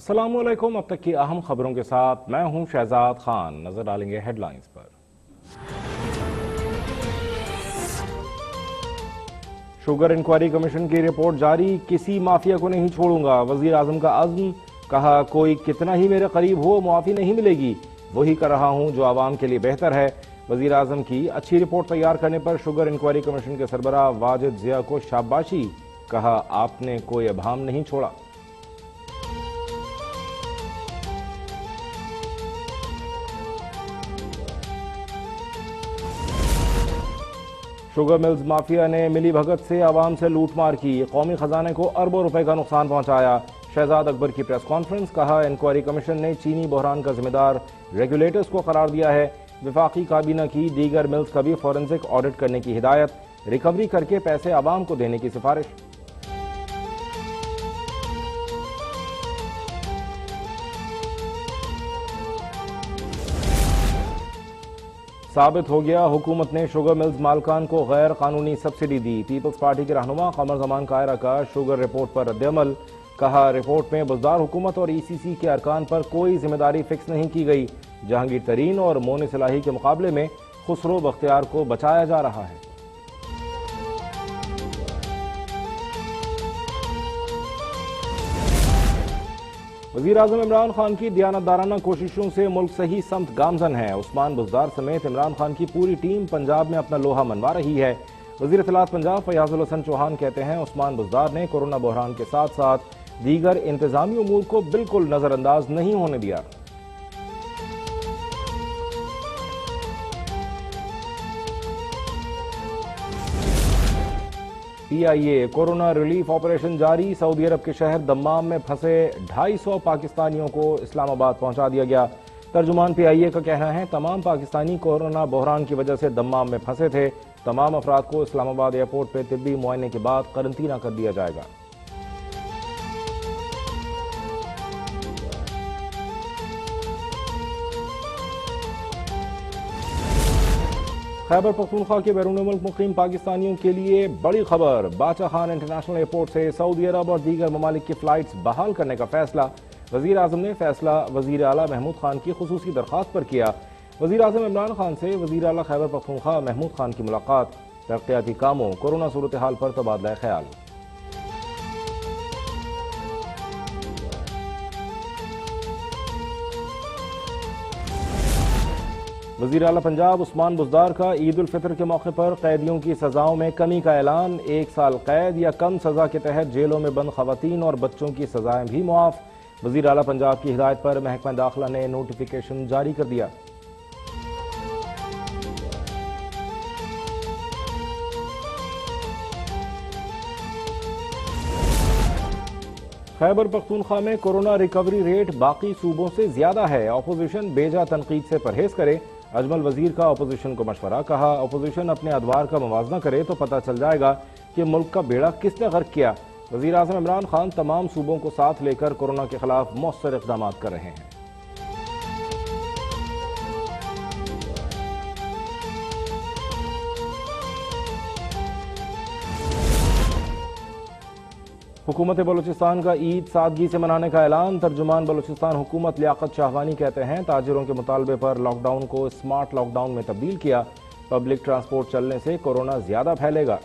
अस्सलाम वालेकुम। अब तक की अहम खबरों के साथ मैं हूं शहजाद खान। नजर डालेंगे हेडलाइंस पर। शुगर इंक्वायरी कमीशन की रिपोर्ट जारी, किसी माफिया को नहीं छोड़ूंगा, वजीर आजम का अज़्म। कहा कोई कितना ही मेरे करीब हो मुआफी नहीं मिलेगी, वही कर रहा हूं जो आवाम के लिए बेहतर है। वजीर आजम की अच्छी रिपोर्ट तैयार करने पर शुगर इंक्वायरी कमीशन के सरबराह वाजिद जिया को शाबाशी। कहा आपने कोई अभाम नहीं छोड़ा। शुगर मिल्स माफिया ने मिली भगत से आवाम से लूटमार की, कौमी खजाने को अरबों रुपए का नुकसान पहुंचाया। शहजाद अकबर की प्रेस कॉन्फ्रेंस। कहा इंक्वायरी कमीशन ने चीनी बहरान का जिम्मेदार रेगुलेटर्स को करार दिया है। विफाकी काबीना की दीगर मिल्स का भी फॉरेंसिक ऑडिट करने की हिदायत, रिकवरी करके पैसे आवाम को देने की सिफारिश। साबित हो गया हुकूमत ने शुगर मिल्स मालकान को गैर कानूनी सब्सिडी दी। पीपल्स पार्टी के रहनुमा कमर जमान कायरा का शुगर रिपोर्ट पर रद्दअमल। कहा रिपोर्ट में बुज़दार हुकूमत और ईसीसी के अरकान पर कोई जिम्मेदारी फिक्स नहीं की गई। जहांगीर तरीन और मोन सलाही के मुकाबले में खुसरो बख्तियार को बचाया जा रहा है। वज़ीर आज़म इमरान खान की दियानतदाराना कोशिशों से मुल्क सही समत गामजन है। उस्मान बुज़दार समेत इमरान खान की पूरी टीम पंजाब में अपना लोहा मनवा रही है। वज़ीर इत्तलात पंजाब फयाजुल हसन चौहान कहते हैं उस्मान बुज़दार ने कोरोना बहरान के साथ साथ दीगर इंतजामी उमूर को बिल्कुल नजरअंदाज नहीं होने दिया। PIA कोरोना रिलीफ ऑपरेशन जारी। सऊदी अरब के शहर दम्माम में फंसे 250 पाकिस्तानियों को इस्लामाबाद पहुंचा दिया गया। तर्जुमान PIA का कहना है तमाम पाकिस्तानी कोरोना बहरान की वजह से दम्माम में फंसे थे। तमाम अफराद को इस्लामाबाद एयरपोर्ट पर तिब्बी मुआयने के बाद करंतना कर दिया जाएगा। खैबर पख्तूनख्वा के बैरून मुल्क मुकीम पाकिस्तानियों के लिए बड़ी खबर। बाचा खान इंटरनेशनल एयरपोर्ट से सऊदी अरब और दीगर ममालिक की फ्लाइट्स बहाल करने का फैसला। वजीर आजम ने फैसला वजीर आला महमूद खान की खुसूसी दरख्वास्त पर किया। वजीर आजम इमरान खान से वजीर आला खैबर पख्तूनख्वा महमूद खान की मुलाकात। तरक्याती कामों कोरोना सूरत हाल पर तबादला ख्याल। वज़ीर आला पंजाब उस्मान बुज़दार का ईद उल फितर के मौके पर कैदियों की सजाओं में कमी का ऐलान। 1 साल कैद या कम सजा के तहत जेलों में बंद खवातीन और बच्चों की सजाएं भी मुआफ। वज़ीर आला पंजाब की हिदायत पर महकमा दाखिला ने नोटिफिकेशन जारी कर दिया। खैबर पख्तूनख्वा में कोरोना रिकवरी रेट बाकी सूबों से ज्यादा है। अपोजिशन बेजा तनकीद से परहेज करे। अजमल वजीर का अपोजिशन को मशवरा। कहा अपोजिशन अपने अदवार का मुवाजना करे तो पता चल जाएगा कि मुल्क का बेड़ा किसने गर्क किया। वजीर आज़म इमरान खान तमाम सूबों को साथ लेकर कोरोना के खिलाफ मौसर इक़दाम कर रहे हैं। हुकूमत बलूचिस्तान का ईद सादगी से मनाने का ऐलान। तर्जुमान बलूचिस्तान हुकूमत लियाकत शाहवानी कहते हैं ताजिरों के मुतालबे पर लॉकडाउन को स्मार्ट लॉकडाउन में तब्दील किया। पब्लिक ट्रांसपोर्ट चलने से कोरोना ज्यादा फैलेगा।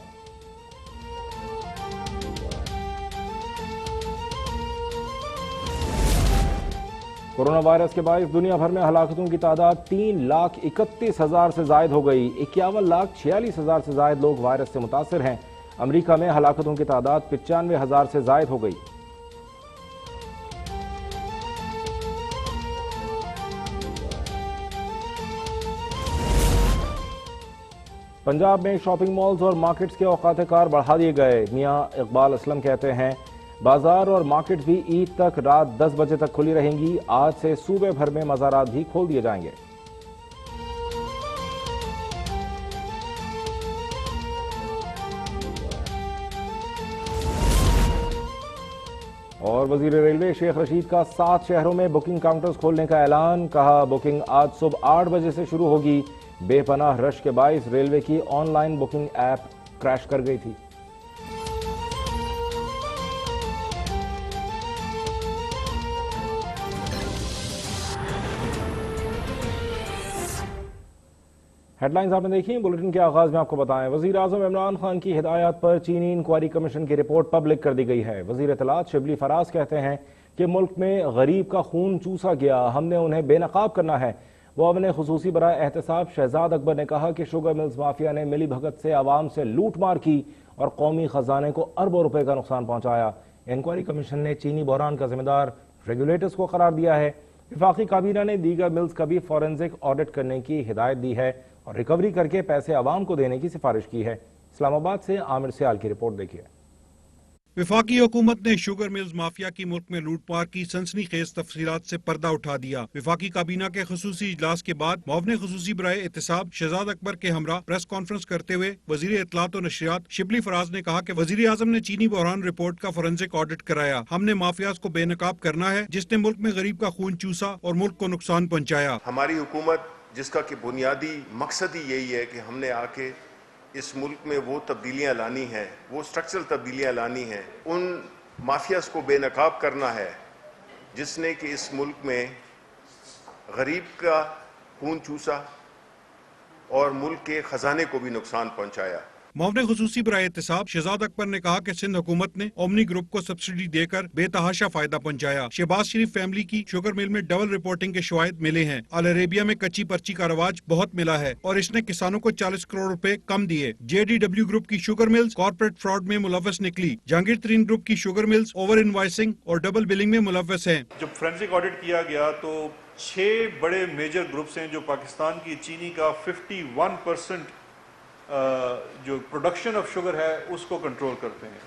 कोरोना वायरस के बायस दुनिया भर में हलाकतों की तादाद 3,31,000 से जायद हो गई। 51,46,000 से जायद लोग वायरस से मुतासिर हैं। अमरीका में हलाकतों की तादाद 95,000 से जायद हो गई। पंजाब में शॉपिंग मॉल्स और मार्केट्स के औकात कार बढ़ा दिए गए। मियां इकबाल असलम कहते हैं बाजार और मार्केट भी ईद तक रात 10 बजे तक खुली रहेंगी। आज से सूबे भर में मज़ारात भी खोल दिए जाएंगे। और वजीर रेलवे शेख रशीद का 7 शहरों में बुकिंग काउंटर्स खोलने का ऐलान। कहा बुकिंग आज सुबह 8 बजे से शुरू होगी। बेपनाह रश के बायस रेलवे की ऑनलाइन बुकिंग ऐप क्रैश कर गई थी। ہیڈ لائنز آپ نے دیکھی. بلیٹن کے آغاز میں آپ کو بتائیں وزیر اعظم عمران خان کی ہدایات پر چینی انکوائری کمیشن کی رپورٹ پبلک کر دی گئی ہے. وزیر اطلاعات شبلی فراز کہتے ہیں کہ ملک میں غریب کا خون چوسا گیا, ہم نے انہیں بے نقاب کرنا ہے. معاون خصوصی برائے احتساب شہزاد اکبر نے کہا کہ شوگر ملز مافیا نے ملی بھگت سے عوام سے لوٹ مار کی اور قومی خزانے کو اربوں روپے کا نقصان پہنچایا. انکوائری کمیشن نے چینی بحران کا ذمہ دار ریگولیٹرز کو قرار دیا ہے. وفاقی کابینہ نے دیگر ملز کا بھی فورنزک آڈٹ کرنے کی ہدایت دی ہے اور ریکوری کر کے پیسے عوام کو دینے کی سفارش کی ہے. اسلام آباد سے عامر سیال کی رپورٹ دیکھیے. وفاقی حکومت نے شوگر ملز مافیا کی ملک میں لوٹ مار کی سنسنی خیز تفصیلات سے پردہ اٹھا دیا. وفاقی کابینہ کے خصوصی اجلاس کے بعد معاون خصوصی برائے احتساب شہزاد اکبر کے ہمراہ پریس کانفرنس کرتے ہوئے وزیر اطلاعات و نشریات شبلی فراز نے کہا کہ وزیر اعظم نے چینی بحران رپورٹ کا فورنزک آڈٹ کرایا. ہم نے مافیاز کو بے نقاب کرنا ہے جس نے ملک میں غریب کا خون چوسا اور ملک کو نقصان پہنچایا. ہماری حکومت جس کا کہ بنیادی مقصد ہی یہی ہے کہ ہم نے آ کے اس ملک میں وہ تبدیلیاں لانی ہیں, وہ سٹرکچرل تبدیلیاں لانی ہیں, ان مافیاز کو بے نقاب کرنا ہے جس نے کہ اس ملک میں غریب کا خون چوسا اور ملک کے خزانے کو بھی نقصان پہنچایا. معاون خصوصی برائے احتساب شہزاد اکبر نے کہا کہ سندھ حکومت نے اومنی گروپ کو سبسڈی دے کر بے تحاشا فائدہ پہنچایا. شہباز شریف فیملی کی شوگر مل میں ڈبل رپورٹنگ کے شواہد ملے ہیں. آل عربیہ میں کچی پرچی کا رواج بہت ملا ہے اور اس نے کسانوں کو 40 کروڑ روپے کم دیے. JDW گروپ کی شوگر ملز کارپوریٹ فراڈ میں ملوث نکلی. جہانگیر ترین گروپ کی شوگر ملز اوور انوائسنگ اور ڈبل بلنگ میں ملوث ہیں. جب فورینسک آڈٹ کیا گیا تو 6 بڑے میجر گروپس ہیں جو پاکستان کی چینی کا 51% جو پروڈکشن آف شوگر ہے اس کو کنٹرول کرتے ہیں.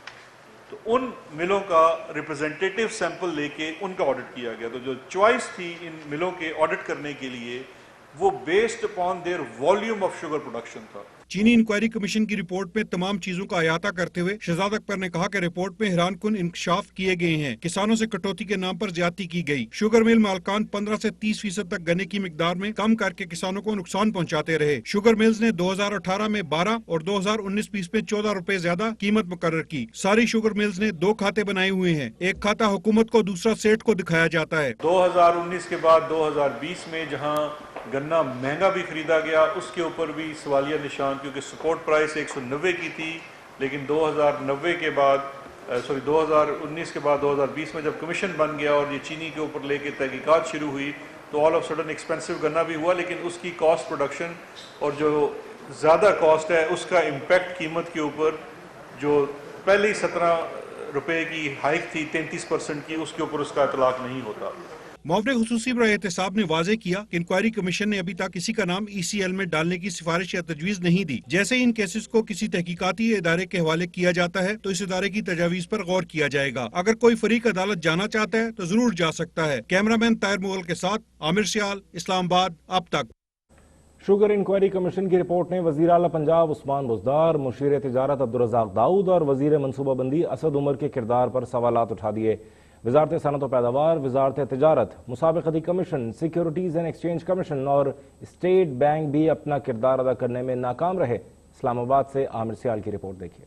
تو ان ملوں کا ریپرزنٹیٹیو سیمپل لے کے ان کا آڈٹ کیا گیا. تو جو چوائس تھی ان ملوں کے آڈٹ کرنے کے لیے وہ based upon their volume of sugar production تھا. چینی انکوائری کمیشن کی رپورٹ میں تمام چیزوں کا احاطہ کرتے ہوئے شہزاد اکبر نے کہا کہ رپورٹ میں حیران کن انکشاف کیے گئے ہیں. کسانوں سے کٹوتی کے نام پر زیادتی کی گئی. شوگر مل مالکان 15 سے 30% تک گنے کی مقدار میں کم کر کے کسانوں کو نقصان پہنچاتے رہے. شوگر ملز نے 2018 میں 12 اور 2019-20 میں 14 روپے زیادہ قیمت مقرر کی. ساری شوگر ملز نے 2 کھاتے بنائے ہوئے ہیں. ایک کھاتا حکومت کو, دوسرا سیٹ کو دکھایا جاتا ہے. 2019 کے بعد 2020 میں جہاں گنا مہنگا بھی خریدا گیا اس کے اوپر بھی سوالیہ نشان, کیونکہ سپورٹ پرائس 190 کی تھی, لیکن 2019 کے بعد 2020 میں جب کمیشن بن گیا اور یہ چینی کے اوپر لے کے تحقیقات شروع ہوئی تو آل آف سڈن ایکسپینسو گنا بھی ہوا, لیکن اس کی کاسٹ پروڈکشن اور جو زیادہ کاسٹ ہے اس کا امپیکٹ قیمت کے اوپر جو پہلے 17 روپے کی ہائیک تھی 33% کی, اس کے اوپر اس کا اطلاق نہیں ہوتا. معاون خصوصی برائے احتساب نے واضح کیا کہ انکوائری کمیشن نے ابھی تک کسی کا نام ECL میں ڈالنے کی سفارش یا تجویز نہیں دی. جیسے ہی ان کیسز کو کسی تحقیقاتی ادارے کے حوالے کیا جاتا ہے تو اس ادارے کی تجاویز پر غور کیا جائے گا. اگر کوئی فریق عدالت جانا چاہتا ہے تو ضرور جا سکتا ہے. کیمرامین طاہر مغل کے ساتھ عامر سیال, اسلام آباد. اب تک شوگر انکوائری کمیشن کی رپورٹ نے وزیر اعلیٰ پنجاب عثمان بزدار, مشیر تجارت عبدالرزاق داؤد اور وزیر منصوبہ بندی اسد عمر کے کردار پر سوالات اٹھا دیے. وزارت صنعت و پیداوار, وزارت تجارت, مسابقتی commission, securities and exchange commission اور اسٹیٹ بینک بھی اپنا کردار ادا کرنے میں ناکام رہے. اسلام آباد سے عامر سیال کی رپورٹ دیکھیے.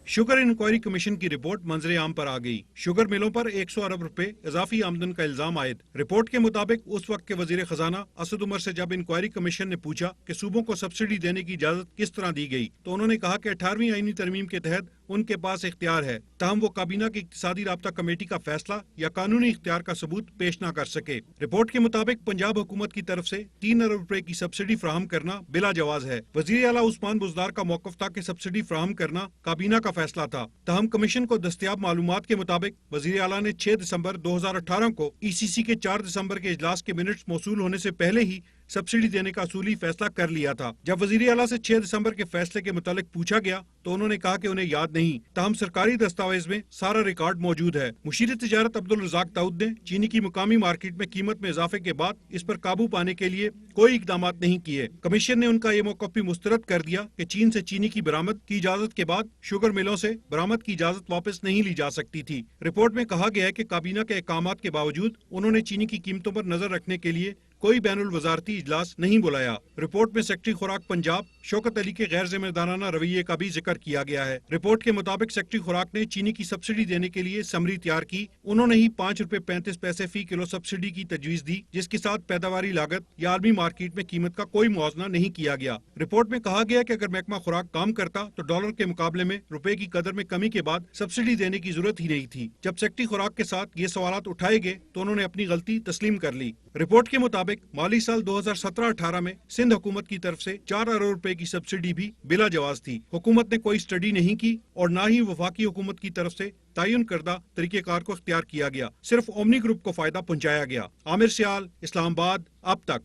شوگر انکوائری کمیشن کی رپورٹ منظر عام پر آ گئی. شوگر ملوں پر 100 ارب روپے اضافی آمدن کا الزام عائد. رپورٹ کے مطابق اس وقت کے وزیر خزانہ اسد عمر سے جب انکوائری کمیشن نے پوچھا کہ صوبوں کو سبسڈی دینے کی اجازت کس طرح دی گئی تو انہوں نے کہا کہ 18ویں آئینی ترمیم کے تحت ان کے پاس اختیار ہے, تاہم وہ کابینہ کی اقتصادی رابطہ کمیٹی کا فیصلہ یا قانونی اختیار کا ثبوت پیش نہ کر سکے. رپورٹ کے مطابق پنجاب حکومت کی طرف سے 3 ارب روپے کی سبسڈی فراہم کرنا بلا جواز ہے. وزیر اعلیٰ عثمان بزدار کا موقف تھا کہ سبسڈی فراہم کرنا کابینہ کا فیصلہ تھا. تاہم کمیشن کو دستیاب معلومات کے مطابق وزیر اعلیٰ نے 6 دسمبر 2018 کو ECC کے 4 دسمبر کے اجلاس کے منٹس موصول ہونے سے پہلے ہی سبسڈی دینے کا اصولی فیصلہ کر لیا تھا. جب وزیر اعلیٰ سے 6 دسمبر کے فیصلے کے متعلق پوچھا گیا تو انہوں نے کہا کہ انہیں یاد نہیں, تاہم سرکاری دستاویز میں سارا ریکارڈ موجود ہے. مشیر تجارت عبدالرزاق داؤد نے چینی کی مقامی مارکیٹ میں قیمت میں اضافے کے بعد اس پر قابو پانے کے لیے کوئی اقدامات نہیں کیے. کمیشن نے ان کا یہ موقف بھی مسترد کر دیا کہ چین سے چینی کی برآمد کی اجازت کے بعد شوگر ملوں سے برآمد کی اجازت واپس نہیں لی جا سکتی تھی. رپورٹ میں کہا گیا ہے کہ کابینہ کے احکامات کے باوجود انہوں نے چینی کی قیمتوں پر نظر رکھنے کے لیے कोई बैनुल वजारती इजलास नहीं बुलाया। रिपोर्ट में सेक्रेटरी खुराक पंजाब शौकत अली के गैर जिम्मेदाराना रवैये का भी जिक्र किया गया है। रिपोर्ट के मुताबिक सेक्रेटरी खुराक ने चीनी की सब्सिडी देने के लिए समरी तैयार की। उन्होंने ही 5 रुपए 35 पैसे फी किलो सब्सिडी की तजवीज दी, जिसके साथ पैदावारी लागत या आलमी मार्केट में कीमत का कोई मुआवजा नहीं किया गया। रिपोर्ट में कहा गया कि अगर महकमा खुराक काम करता तो डॉलर के मुकाबले में रुपए की कदर में कमी के बाद सब्सिडी देने की जरूरत ही नहीं थी। जब सेक्रेटरी खुराक के साथ ये सवालात उठाए गए तो उन्होंने अपनी गलती तस्लीम कर ली। रिपोर्ट के मुताबिक माली साल 2017-18 में सिंध हुकूमत की तरफ से 4 अरब रुपए की सब्सिडी भी बिला जवाज थी। हुकूमत ने कोई स्टडी नहीं की और न ही वफाकी हुकूमत की तरफ से तयन करदा तरीकेकार को इख्तियार किया गया। सिर्फ ओमनी ग्रुप को फायदा पहुंचाया गया। आमिर सियाल, इस्लामाबाद, अब तक।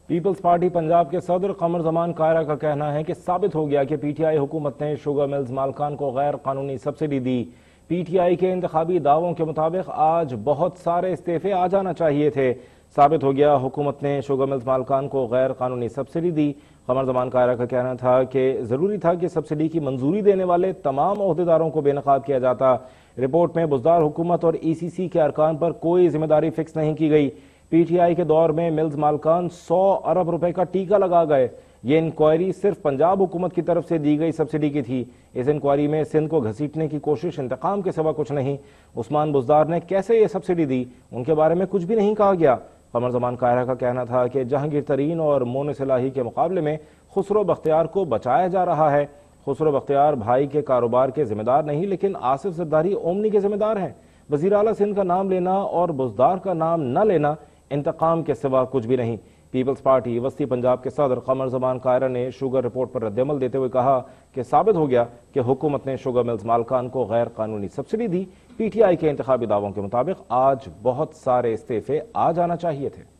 पीपल्स पार्टी पंजाब के सदर कमर जमान कायरा का कहना है कि साबित हो गया कि पीटीआई हुकूमत ने शुगर मिल्स मालकान को गैर कानूनी सब्सिडी दी। पीटीआई के इंतखाबी दावों के मुताबिक आज बहुत सारे इस्तीफे आ जाना चाहिए थे। साबित हो गया हुकूमत ने शुगर मिल्स मालकान को गैर कानूनी सब्सिडी दी। कमर जमान कायरा का कहना था कि ज़रूरी था कि सब्सिडी की मंजूरी देने वाले तमाम ओहदेदारों को बेनकाब किया जाता। रिपोर्ट में बुजदार हुकूमत और ECC के अरकान पर कोई जिम्मेदारी फिक्स नहीं की गई। पीटीआई के दौर में मिल्स मालकान 100 अरब रुपए का टीका लगा गए। ये इंक्वायरी सिर्फ पंजाब हुकूमत की तरफ से दी गई सब्सिडी की थी। इस इंक्वायरी में सिंध को घसीटने की कोशिश इंतकाम के सिवा कुछ नहीं। उस्मान बुजदार ने कैसे ये सब्सिडी दी, उनके बारे में कुछ भी नहीं कहा गया। कमर जमान कायरा का कहना था कि जहांगीर तरीन और मोन सलाही के मुकाबले में खुसरो बख्तियार को बचाया जा रहा है। खुसरो बख्तियार भाई के कारोबार के जिम्मेदार नहीं, लेकिन आसिफ जरदारी ओमनी के जिम्मेदार हैं। वज़ीर आला सिंध का नाम लेना और बुजदार का नाम न लेना इंतकाम के सिवा कुछ भी नहीं। पीपल्स पार्टी वस्ती पंजाब के सदर कमर जमान कायरा ने शुगर रिपोर्ट पर रद्दअमल देते हुए कहा कि साबित हो गया कि हुकूमत ने शुगर मिल्स मालकान को गैर कानूनी सब्सिडी दी। पीटीआई के इंतखाबी दावों के मुताबिक आज बहुत सारे इस्तीफे आ जाना चाहिए थे।